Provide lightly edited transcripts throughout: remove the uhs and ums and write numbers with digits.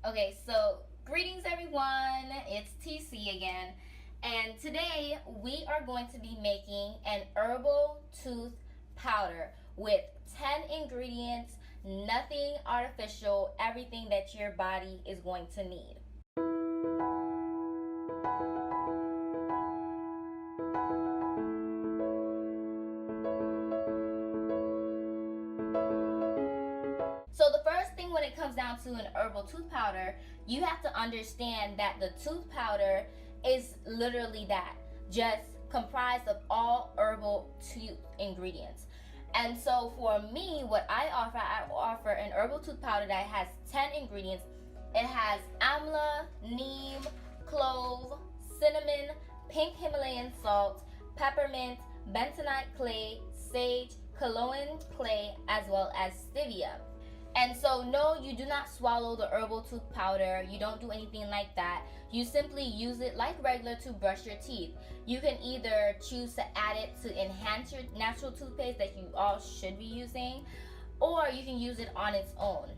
Okay, so greetings everyone, it's TC again, and today we are going to be making an herbal tooth powder with 10 ingredients, nothing artificial, everything that your body is going to need. So the first thing when it comes down to an herbal tooth powder, you have to understand that the tooth powder is literally that, just comprised of all herbal tooth ingredients. And so for me, what I offer an herbal tooth powder that has 10 ingredients. It has Amla, neem, clove, cinnamon, pink Himalayan salt, peppermint, bentonite clay, sage, Kaolin clay, as well as Stevia. And so no, you do not swallow the herbal tooth powder. You don't do anything like that. You simply use it like regular to brush your teeth. You can either choose to add it to enhance your natural toothpaste that you all should be using, or you can use it on its own.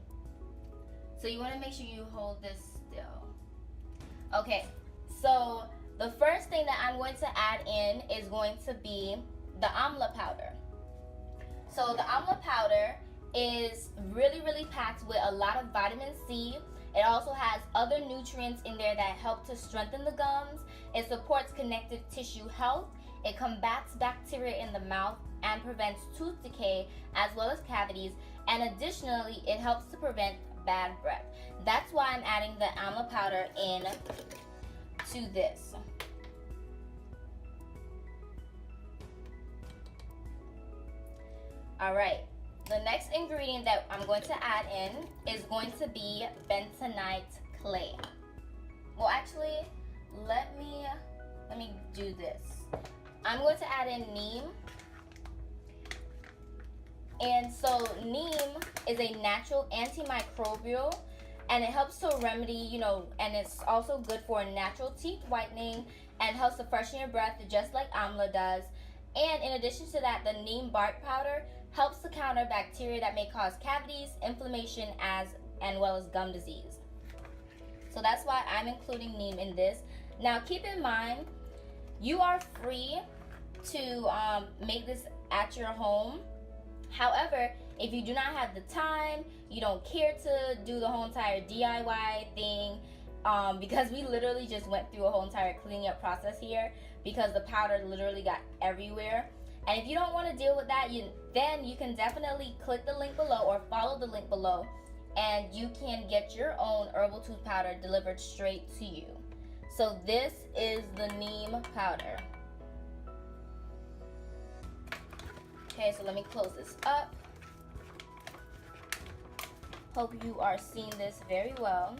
So you want to make sure you hold this still. Okay, so the first thing that I'm going to add in is going to be the Amla powder. So the Amla powder is really packed with a lot of vitamin C. It also has other nutrients in there that help to strengthen the gums. It supports connective tissue health. It combats bacteria in the mouth and prevents tooth decay as well as cavities. And additionally, it helps to prevent bad breath. That's why I'm adding the Amla powder in to this. All right. The next ingredient that I'm going to add in is going to be bentonite clay. Well, actually, let me do this. I'm going to add in neem. And so neem is a natural antimicrobial, and it helps to remedy, and it's also good for natural teeth whitening and helps to freshen your breath just like Amla does. And in addition to that, the neem bark powder helps to counter bacteria that may cause cavities, inflammation, and well as gum disease. So that's why I'm including neem in this. Now keep in mind, you are free to make this at your home. However, if you do not have the time, you don't care to do the whole entire DIY thing, because we literally just went through a whole entire cleaning up process here because the powder literally got everywhere. And if you don't want to deal with that, then you can definitely click the link below or follow the link below, and you can get your own herbal tooth powder delivered straight to you. So this is the neem powder. Okay, so let me close this up. Hope you are seeing this very well.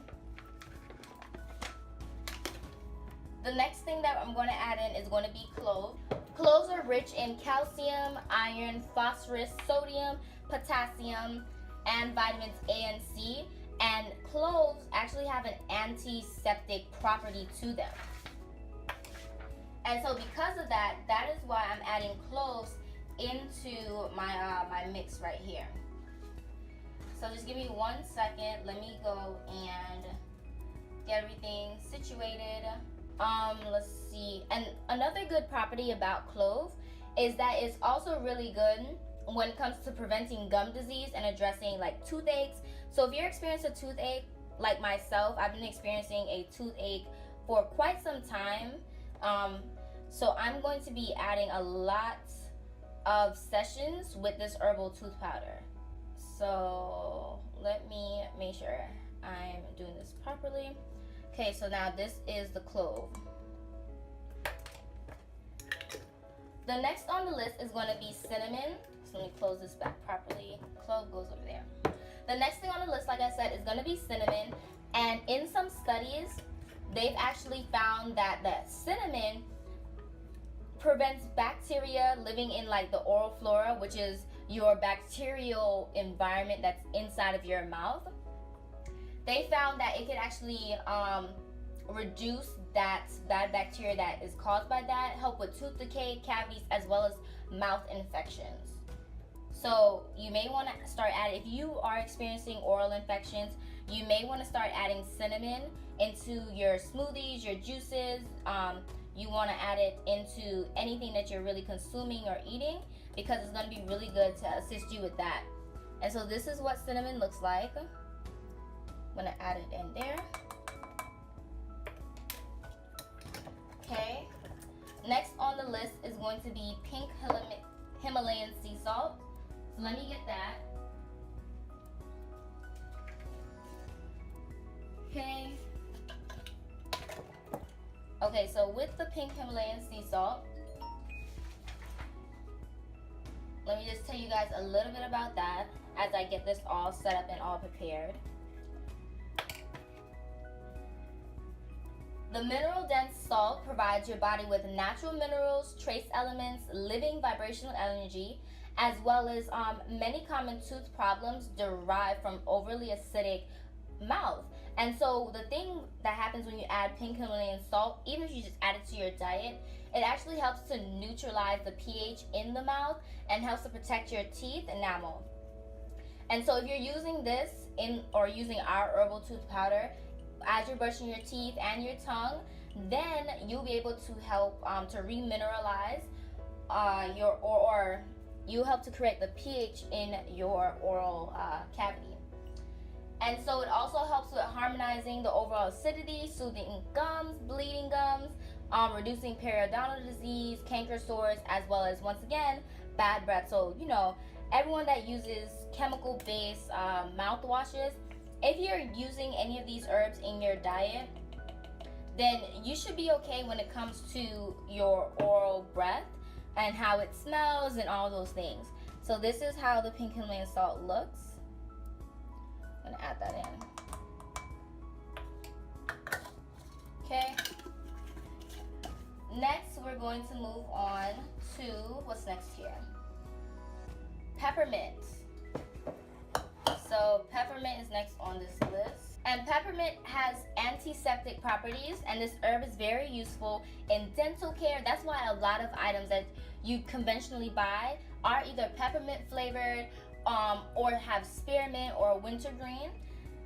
The next thing that I'm going to add in is going to be cloves. Cloves are rich in calcium, iron, phosphorus, sodium, potassium, and vitamins A and C. And cloves actually have an antiseptic property to them. And so because of that, that is why I'm adding cloves into my mix right here. So just give me 1 second. Let me go and get everything situated. Let's see. And another good property about clove is that it's also really good when it comes to preventing gum disease and addressing like toothaches. So if you're experiencing a toothache like myself, I've been experiencing a toothache for quite some time. So I'm going to be adding a lot of sessions with this herbal tooth powder. So let me make sure I'm doing this properly. Okay, so now this is the clove. The next on the list is going to be cinnamon. So let me close this back properly. Clove goes over there. The next thing on the list, like I said, is going to be cinnamon. And in some studies, they've actually found that cinnamon prevents bacteria living in like the oral flora, which is your bacterial environment that's inside of your mouth. They found that it could actually reduce that bad bacteria that is caused by that, help with tooth decay, cavities, as well as mouth infections. So you may want to start adding, if you are experiencing oral infections, You may want to start adding cinnamon into your smoothies, your juices. You want to add it into anything that you're really consuming or eating, because it's going to be really good to assist you with that. And so this is what cinnamon looks like. I'm going to add it in there. Okay. Next on the list is going to be pink Himalayan sea salt. So let me get that. Okay. Okay, so with the pink Himalayan sea salt, let me just tell you guys a little bit about that as I get this all set up and all prepared. The mineral-dense salt provides your body with natural minerals, trace elements, living vibrational energy, as well as many common tooth problems derive from overly acidic mouth. And so the thing that happens when you add pink Himalayan salt, even if you just add it to your diet, it actually helps to neutralize the pH in the mouth and helps to protect your teeth enamel. And so if you're using this or using our herbal tooth powder as you're brushing your teeth and your tongue, then you'll be able to help to remineralize or you'll help to correct the pH in your oral cavity. And so it also helps with harmonizing the overall acidity, soothing gums, bleeding gums, reducing periodontal disease, canker sores, as well as, once again, bad breath. So, you know, everyone that uses chemical-based mouthwashes, if you're using any of these herbs in your diet, then you should be okay when it comes to your oral breath and how it smells and all those things. So this is how the pink Himalayan salt looks. I'm gonna add that in. Okay. Next, we're going to move on to what's next here. Peppermint. So peppermint is next on this list. And peppermint has antiseptic properties, and this herb is very useful in dental care. That's why a lot of items that you conventionally buy are either peppermint flavored or have spearmint or wintergreen.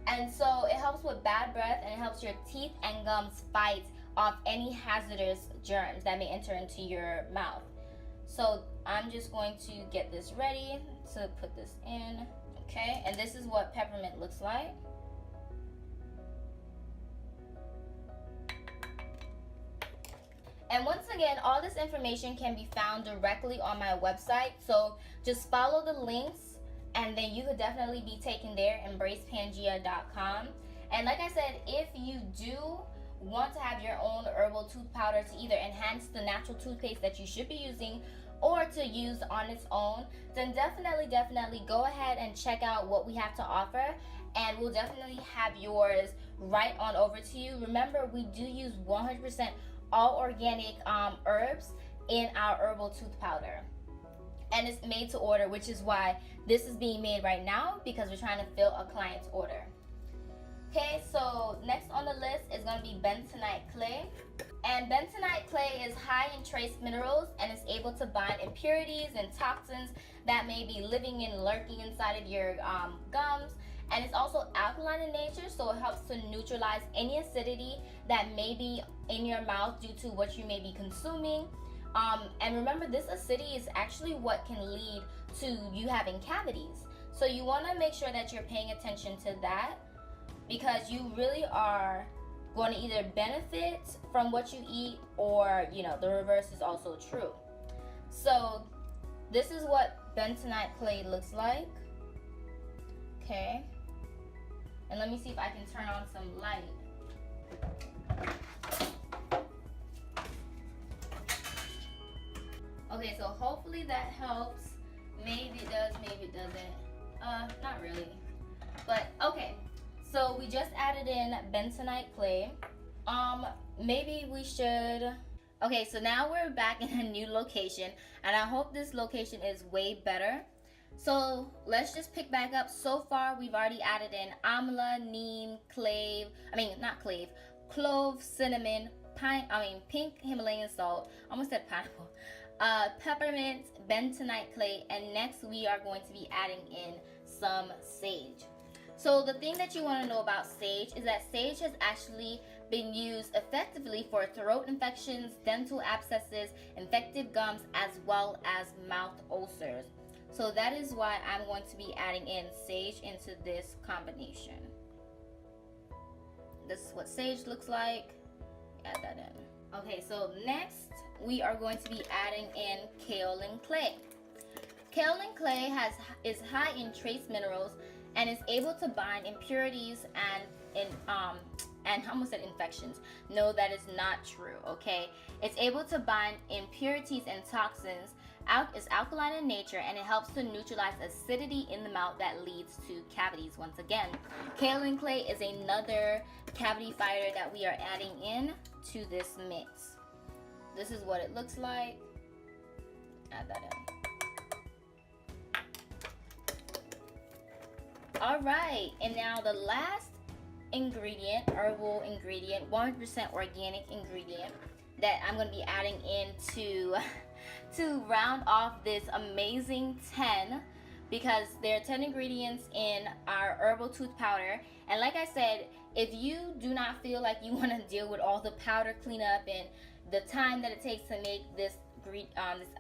And so it helps with bad breath, and it helps your teeth and gums fight off any hazardous germs that may enter into your mouth. So I'm just going to get this ready to put this in. Okay, and this is what peppermint looks like. And once again, all this information can be found directly on my website. So just follow the links, and then you could definitely be taken there, embracepangea.com. And like I said, if you do want to have your own herbal tooth powder to either enhance the natural toothpaste that you should be using or to use on its own, then definitely go ahead and check out what we have to offer, and we'll definitely have yours right on over to you. Remember, we do use 100% all organic herbs in our herbal tooth powder, and it's made to order, which is why this is being made right now, because we're trying to fill a client's order. Okay, so next on the list is going to be bentonite clay. And bentonite clay is high in trace minerals and is able to bind impurities and toxins that may be living and lurking inside of your gums. And it's also alkaline in nature, so it helps to neutralize any acidity that may be in your mouth due to what you may be consuming. And remember, this acidity is actually what can lead to you having cavities. So you want to make sure that you're paying attention to that, because you really are going to either benefit from what you eat, or, you know, the reverse is also true. So this is what bentonite clay looks like. Okay. And let me see if I can turn on some light. Okay, so hopefully that helps. Maybe it does, maybe it doesn't. Not really. But okay. So we just added in bentonite clay. Maybe we should. Okay, so now we're back in a new location, and I hope this location is way better. So let's just pick back up. So far, we've already added in amla, neem, cloves, cinnamon, pink Himalayan salt. Almost said pineapple. Peppermint, bentonite clay, and next we are going to be adding in some sage. So the thing that you want to know about sage is that sage has actually been used effectively for throat infections, dental abscesses, infected gums, as well as mouth ulcers. So that is why I'm going to be adding in sage into this combination. This is what sage looks like. Add that in. Okay, so next we are going to be adding in kaolin clay. Kaolin clay is high in trace minerals and is able to bind impurities and I almost said infections. No, that is not true, okay? It's able to bind impurities and toxins. It's alkaline in nature, and it helps to neutralize acidity in the mouth that leads to cavities. Once again, kaolin clay is another cavity fighter that we are adding in to this mix. This is what it looks like. Add that in. All right, and now the last ingredient, herbal ingredient, 100% organic ingredient that I'm going to be adding into to round off this amazing 10, because there are 10 ingredients in our herbal tooth powder. And like I said, if you do not feel like you want to deal with all the powder cleanup and the time that it takes to make this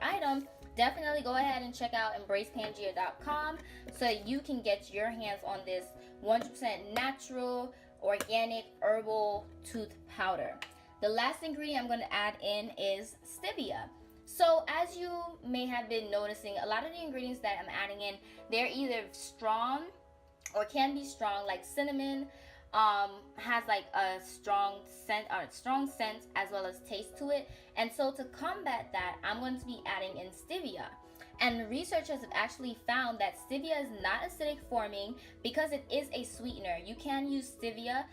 item, definitely go ahead and check out embracepangea.com so you can get your hands on this 100% natural, organic, herbal tooth powder. The last ingredient I'm going to add in is stevia. So as you may have been noticing, a lot of the ingredients that I'm adding in, they're either strong or can be strong, like cinnamon has like a strong scent as well as taste to it. And so to combat that, I'm going to be adding in stevia. And researchers have actually found that stevia is not acidic forming because it is a sweetener. You can use stevia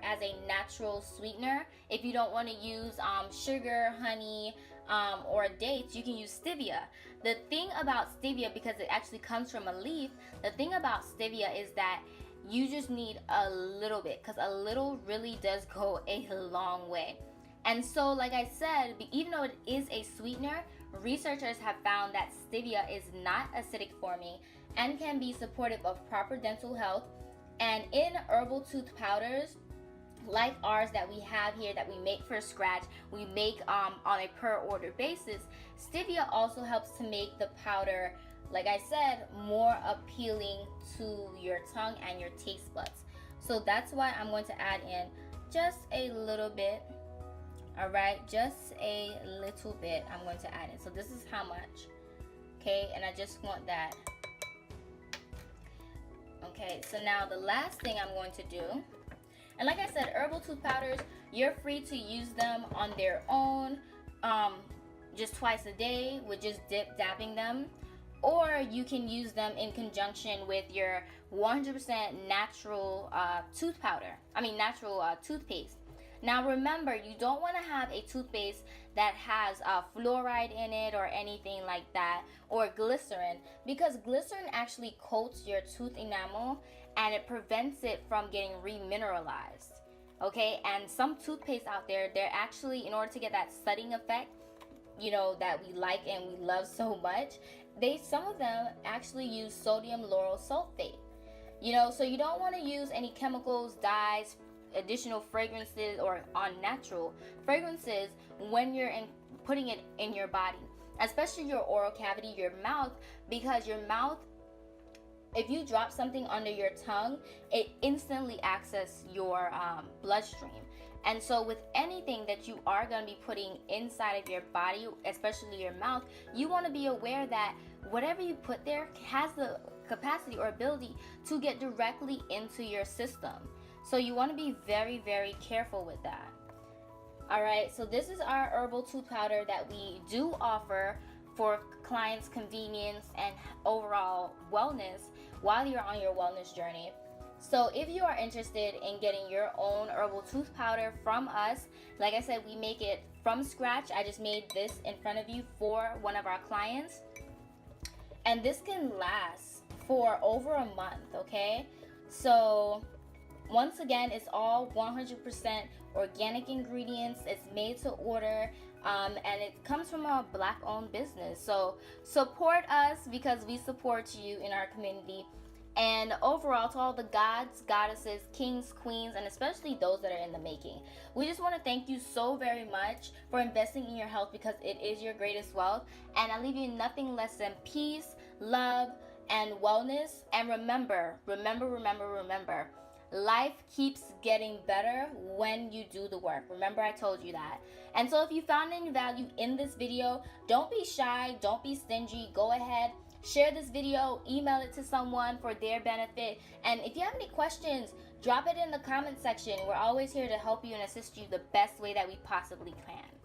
as a natural sweetener. If you don't want to use sugar, honey, or dates, you can use stevia. The thing about stevia, because it actually comes from a leaf, the thing about stevia is that you just need a little bit, because a little really does go a long way. And so, like I said, even though it is a sweetener, researchers have found that stevia is not acidic forming and can be supportive of proper dental health. And in herbal tooth powders like ours that we have here, that we make for scratch, we make on a per order basis, stevia also helps to make the powder, like I said, more appealing to your tongue and your taste buds. So that's why I'm going to add in just a little bit. All right, just a little bit I'm going to add in. So this is how much, okay? And I just want that. Okay, so now the last thing I'm going to do, and like I said, herbal tooth powders, you're free to use them on their own, just twice a day with just dabbing them, or you can use them in conjunction with your 100% natural natural toothpaste. Now remember, you don't want to have a toothpaste that has fluoride in it or anything like that, or glycerin, because glycerin actually coats your tooth enamel and it prevents it from getting remineralized. Okay, and some toothpaste out there, they're actually, in order to get that setting effect, you know, that we like and we love so much, some of them actually use sodium lauryl sulfate. You know, so you don't want to use any chemicals, dyes, additional fragrances, or unnatural fragrances when you're putting it in your body, especially your oral cavity, your mouth, because your mouth, if you drop something under your tongue, it instantly accesses your bloodstream. And so with anything that you are going to be putting inside of your body, especially your mouth, you want to be aware that whatever you put there has the capacity or ability to get directly into your system. So you want to be very, very careful with that. All right, so this is our herbal tooth powder that we do offer for clients' convenience and overall wellness while you're on your wellness journey. So if you are interested in getting your own herbal tooth powder from us, like I said, we make it from scratch. I just made this in front of you for one of our clients. And this can last for over a month, okay? So once again, it's all 100% organic ingredients. It's made to order, and it comes from a Black-owned business. So support us, because we support you in our community. And overall, to all the gods, goddesses, kings, queens, and especially those that are in the making, we just want to thank you so very much for investing in your health, because it is your greatest wealth. And I leave you nothing less than peace, love, and wellness. And remember, life keeps getting better when you do the work. Remember, I told you that. And so if you found any value in this video, don't be shy, don't be stingy. Go ahead, share this video, email it to someone for their benefit. And if you have any questions, drop it in the comment section. We're always here to help you and assist you the best way that we possibly can.